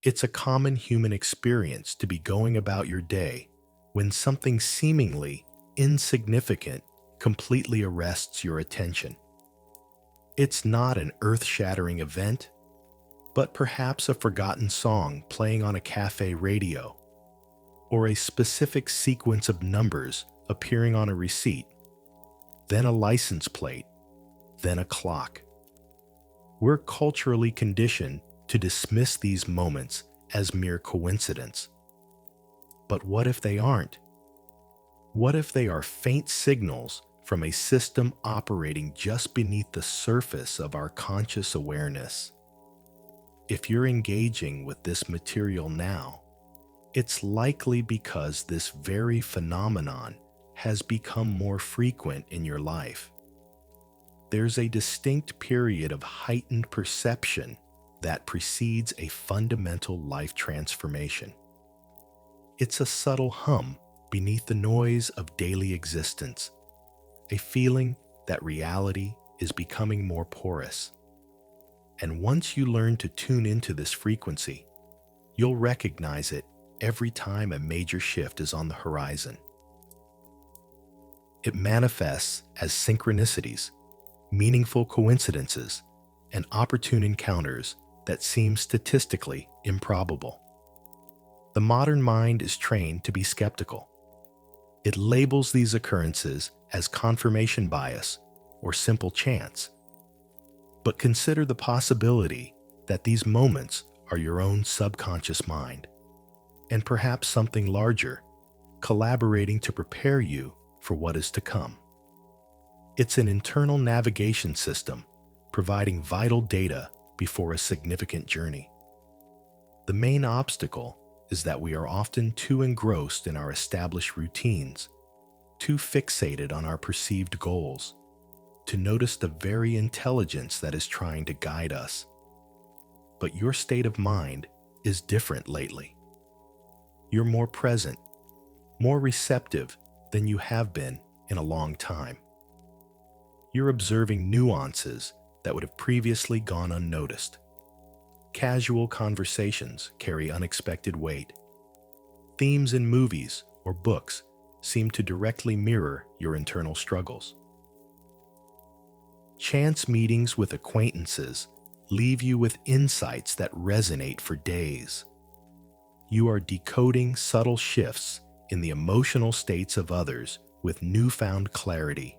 It's a common human experience to be going about your day when something seemingly insignificant completely arrests your attention. It's not an earth-shattering event, but perhaps a forgotten song playing on a cafe radio, or a specific sequence of numbers appearing on a receipt, then a license plate, then a clock. We're culturally conditioned to dismiss these moments as mere coincidence. But what if they aren't? What if they are faint signals from a system operating just beneath the surface of our conscious awareness? If you're engaging with this material now, it's likely because this very phenomenon has become more frequent in your life. There's a distinct period of heightened perception that precedes a fundamental life transformation. It's a subtle hum beneath the noise of daily existence, a feeling that reality is becoming more porous. And once you learn to tune into this frequency, you'll recognize it every time a major shift is on the horizon. It manifests as synchronicities, meaningful coincidences, and opportune encounters that seem statistically improbable. The modern mind is trained to be skeptical. It labels these occurrences as confirmation bias or simple chance. But consider the possibility that these moments are your own subconscious mind, and perhaps something larger, collaborating to prepare you for what is to come. It's an internal navigation system providing vital data before a significant journey. The main obstacle is that we are often too engrossed in our established routines, too fixated on our perceived goals, to notice the very intelligence that is trying to guide us. But your state of mind is different lately. You're more present, more receptive than you have been in a long time. You're observing nuances that would have previously gone unnoticed. Casual conversations carry unexpected weight. Themes in movies or books seem to directly mirror your internal struggles. Chance meetings with acquaintances leave you with insights that resonate for days. You are decoding subtle shifts in the emotional states of others with newfound clarity.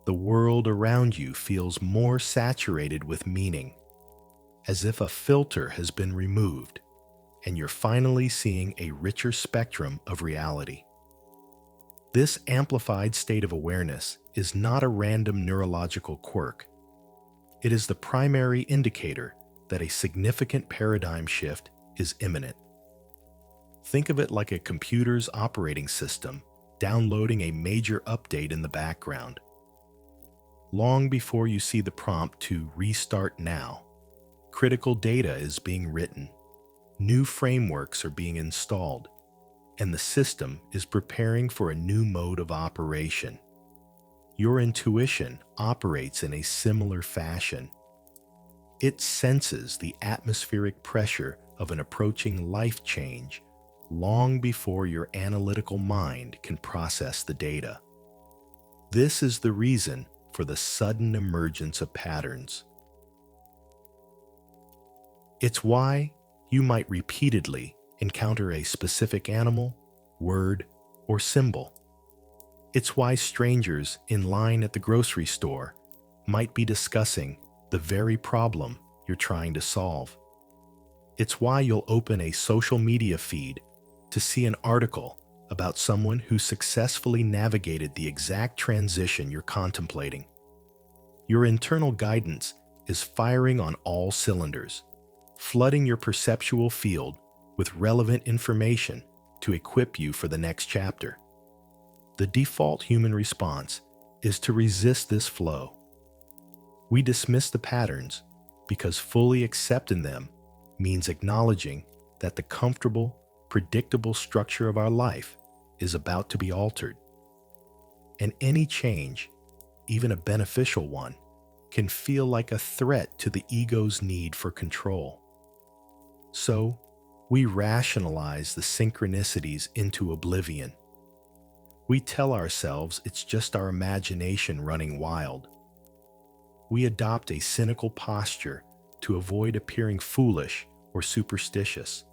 The world around you feels more saturated with meaning, as if a filter has been removed, and you're finally seeing a richer spectrum of reality. This amplified state of awareness is not a random neurological quirk. It is the primary indicator that a significant paradigm shift is imminent. Think of it like a computer's operating system downloading a major update in the background. Long before you see the prompt to restart now, critical data is being written, new frameworks are being installed, and the system is preparing for a new mode of operation. Your intuition operates in a similar fashion. It senses the atmospheric pressure of an approaching life change long before your analytical mind can process the data. This is the reason for the sudden emergence of patterns. It's why you might repeatedly encounter a specific animal, word, or symbol. It's why strangers in line at the grocery store might be discussing the very problem you're trying to solve. It's why you'll open a social media feed to see an article about someone who successfully navigated the exact transition you're contemplating. Your internal guidance is firing on all cylinders, flooding your perceptual field with relevant information to equip you for the next chapter. The default human response is to resist this flow. We dismiss the patterns because fully accepting them means acknowledging that the comfortable, predictable structure of our life is about to be altered. And any change, even a beneficial one, can feel like a threat to the ego's need for control. So, we rationalize the synchronicities into oblivion. We tell ourselves it's just our imagination running wild. We adopt a cynical posture to avoid appearing foolish or superstitious.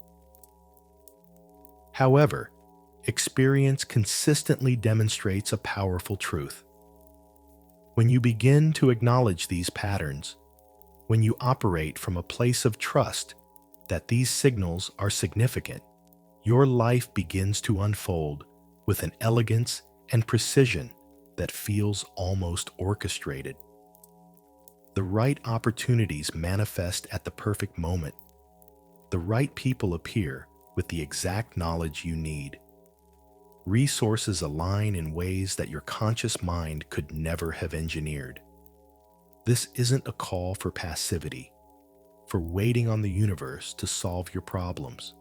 However, experience consistently demonstrates a powerful truth. When you begin to acknowledge these patterns, when you operate from a place of trust that these signals are significant, your life begins to unfold with an elegance and precision that feels almost orchestrated. The right opportunities manifest at the perfect moment. The right people appear with the exact knowledge you need. Resources align in ways that your conscious mind could never have engineered. This isn't a call for passivity, for waiting on the universe to solve your problems.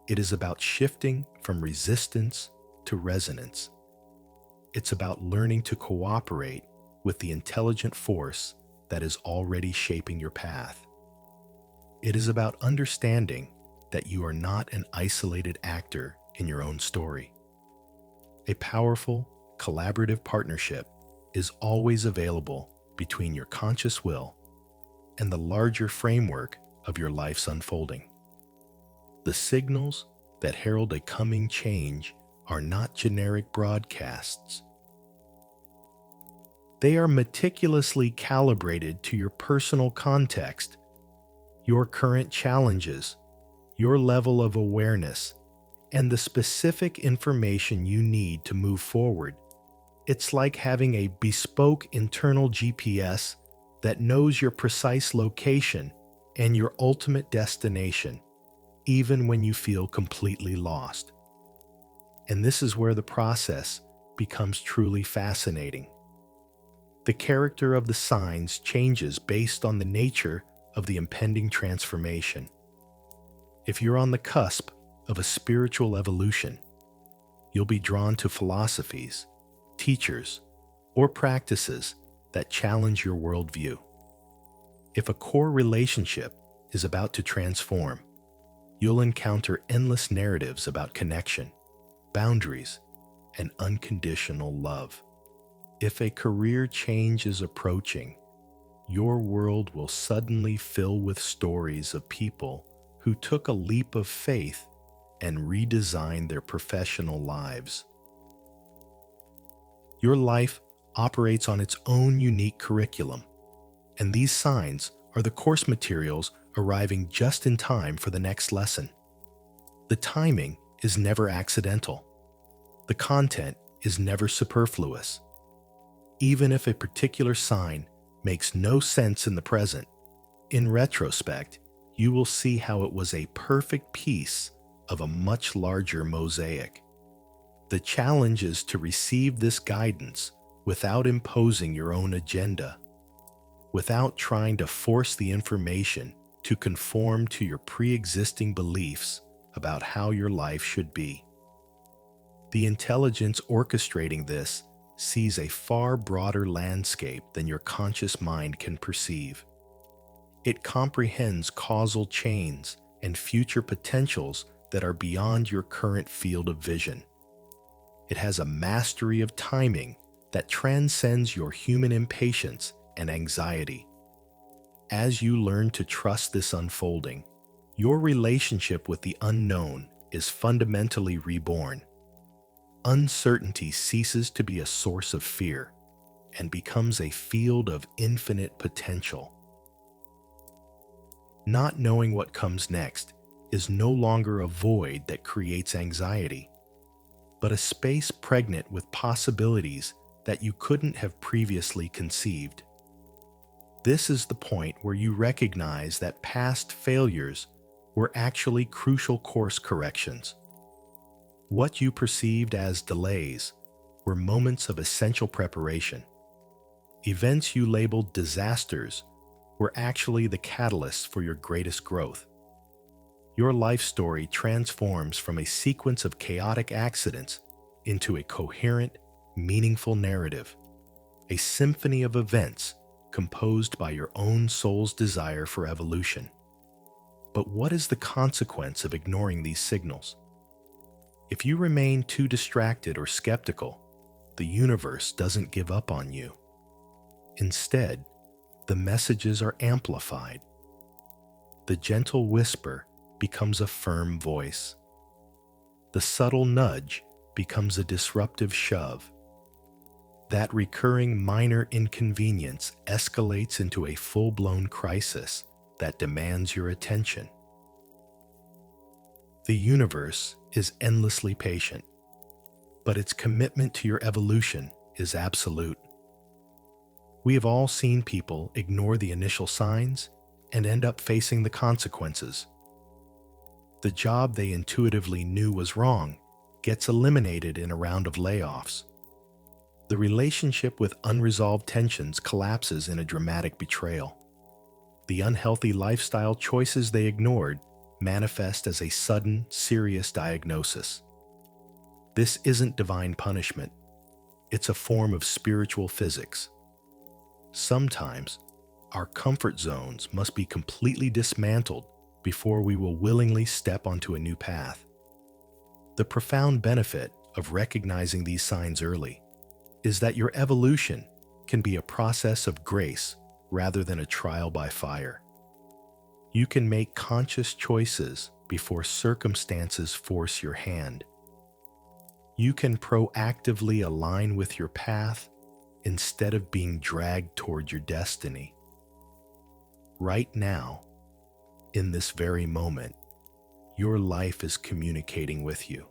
It is about shifting from resistance to resonance. It's about learning to cooperate with the intelligent force that is already shaping your path. It is about understanding that you are not an isolated actor in your own story. A powerful, collaborative partnership is always available between your conscious will and the larger framework of your life's unfolding. The signals that herald a coming change are not generic broadcasts. They are meticulously calibrated to your personal context, your current challenges, your level of awareness, and the specific information you need to move forward. It's like having a bespoke internal GPS that knows your precise location and your ultimate destination, even when you feel completely lost. And this is where the process becomes truly fascinating. The character of the signs changes based on the nature of the impending transformation. If you're on the cusp of a spiritual evolution, you'll be drawn to philosophies, teachers, or practices that challenge your worldview. If a core relationship is about to transform, you'll encounter endless narratives about connection, boundaries, and unconditional love. If a career change is approaching, your world will suddenly fill with stories of people who took a leap of faith and redesigned their professional lives. Your life operates on its own unique curriculum, and these signs are the course materials arriving just in time for the next lesson. The timing is never accidental. The content is never superfluous. Even if a particular sign makes no sense in the present, in retrospect, you will see how it was a perfect piece of a much larger mosaic. The challenge is to receive this guidance without imposing your own agenda, without trying to force the information to conform to your pre-existing beliefs about how your life should be. The intelligence orchestrating this sees a far broader landscape than your conscious mind can perceive. It comprehends causal chains and future potentials that are beyond your current field of vision. It has a mastery of timing that transcends your human impatience and anxiety. As you learn to trust this unfolding, your relationship with the unknown is fundamentally reborn. Uncertainty ceases to be a source of fear and becomes a field of infinite potential. Not knowing what comes next is no longer a void that creates anxiety, but a space pregnant with possibilities that you couldn't have previously conceived. This is the point where you recognize that past failures were actually crucial course corrections. What you perceived as delays were moments of essential preparation. Events you labeled disasters were actually the catalysts for your greatest growth. Your life story transforms from a sequence of chaotic accidents into a coherent, meaningful narrative, a symphony of events composed by your own soul's desire for evolution. But what is the consequence of ignoring these signals? If you remain too distracted or skeptical, the universe doesn't give up on you. Instead, the messages are amplified. The gentle whisper becomes a firm voice. The subtle nudge becomes a disruptive shove. That recurring minor inconvenience escalates into a full-blown crisis that demands your attention. The universe is endlessly patient, but its commitment to your evolution is absolute. We have all seen people ignore the initial signs and end up facing the consequences. The job they intuitively knew was wrong gets eliminated in a round of layoffs. The relationship with unresolved tensions collapses in a dramatic betrayal. The unhealthy lifestyle choices they ignored manifest as a sudden, serious diagnosis. This isn't divine punishment. It's a form of spiritual physics. Sometimes, our comfort zones must be completely dismantled before we will willingly step onto a new path. The profound benefit of recognizing these signs early is that your evolution can be a process of grace rather than a trial by fire. You can make conscious choices before circumstances force your hand. You can proactively align with your path instead of being dragged toward your destiny. Right now, in this very moment, your life is communicating with you.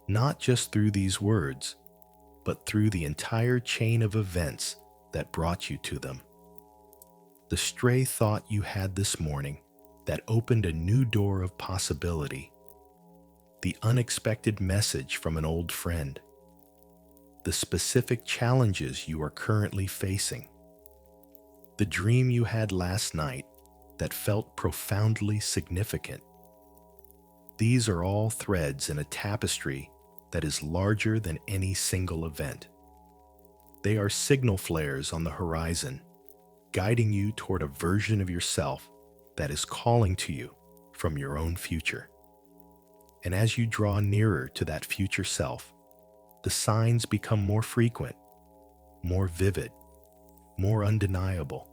Not just through these words, but through the entire chain of events that brought you to them. The stray thought you had this morning that opened a new door of possibility. The unexpected message from an old friend. The specific challenges you are currently facing. The dream you had last night that felt profoundly significant. These are all threads in a tapestry that is larger than any single event. They are signal flares on the horizon, guiding you toward a version of yourself that is calling to you from your own future. And as you draw nearer to that future self, the signs become more frequent, more vivid, more undeniable.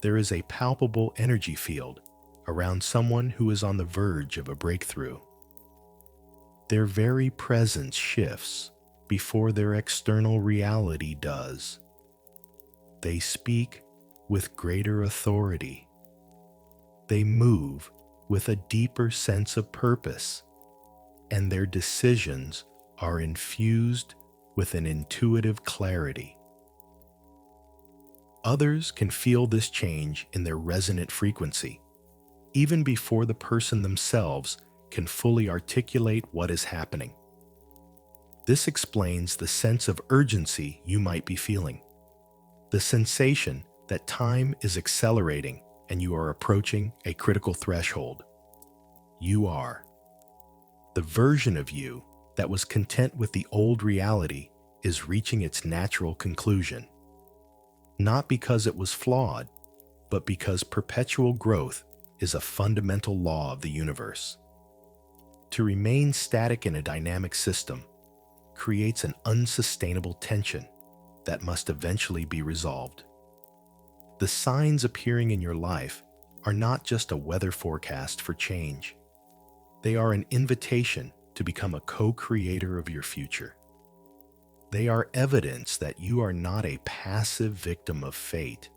There is a palpable energy field around someone who is on the verge of a breakthrough. Their very presence shifts before their external reality does. They speak with greater authority. They move with a deeper sense of purpose, and their decisions are infused with an intuitive clarity. Others can feel this change in their resonant frequency, even before the person themselves can fully articulate what is happening. This explains the sense of urgency you might be feeling, the sensation that time is accelerating and you are approaching a critical threshold. You are. The version of you that was content with the old reality is reaching its natural conclusion. Not because it was flawed, but because perpetual growth is a fundamental law of the universe. To remain static in a dynamic system creates an unsustainable tension that must eventually be resolved. The signs appearing in your life are not just a weather forecast for change. They are an invitation to become a co-creator of your future. They are evidence that you are not a passive victim of fate,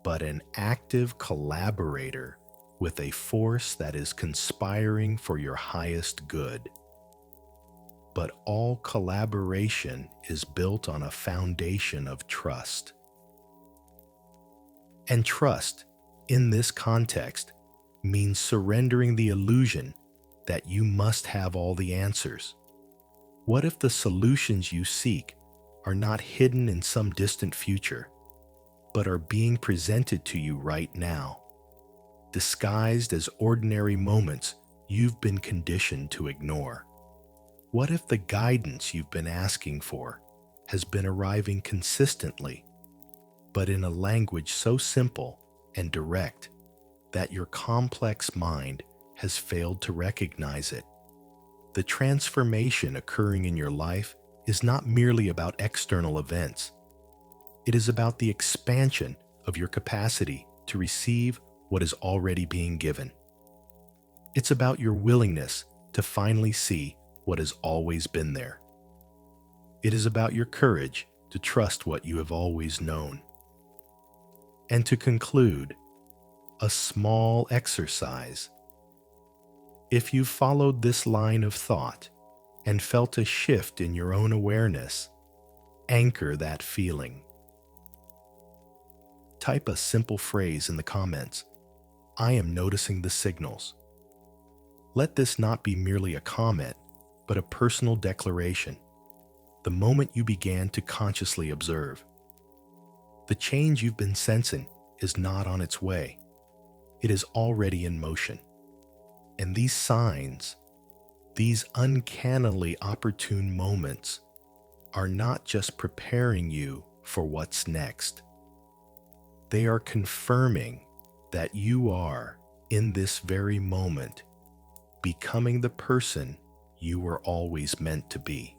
but an active collaborator with a force that is conspiring for your highest good. But all collaboration is built on a foundation of trust. And trust, in this context, means surrendering the illusion that you must have all the answers. What if the solutions you seek are not hidden in some distant future, but are being presented to you right now, disguised as ordinary moments you've been conditioned to ignore? What if the guidance you've been asking for has been arriving consistently, but in a language so simple and direct that your complex mind has failed to recognize it. The transformation occurring in your life is not merely about external events. It is about the expansion of your capacity to receive what is already being given. It's about your willingness to finally see what has always been there. It is about your courage to trust what you have always known. And to conclude, a small exercise. If you followed this line of thought and felt a shift in your own awareness, anchor that feeling. Type a simple phrase in the comments. I am noticing the signals. Let this not be merely a comment, but a personal declaration. The moment you began to consciously observe. The change you've been sensing is not on its way. It is already in motion. And these signs, these uncannily opportune moments, are not just preparing you for what's next. They are confirming that you are, in this very moment, becoming the person you were always meant to be.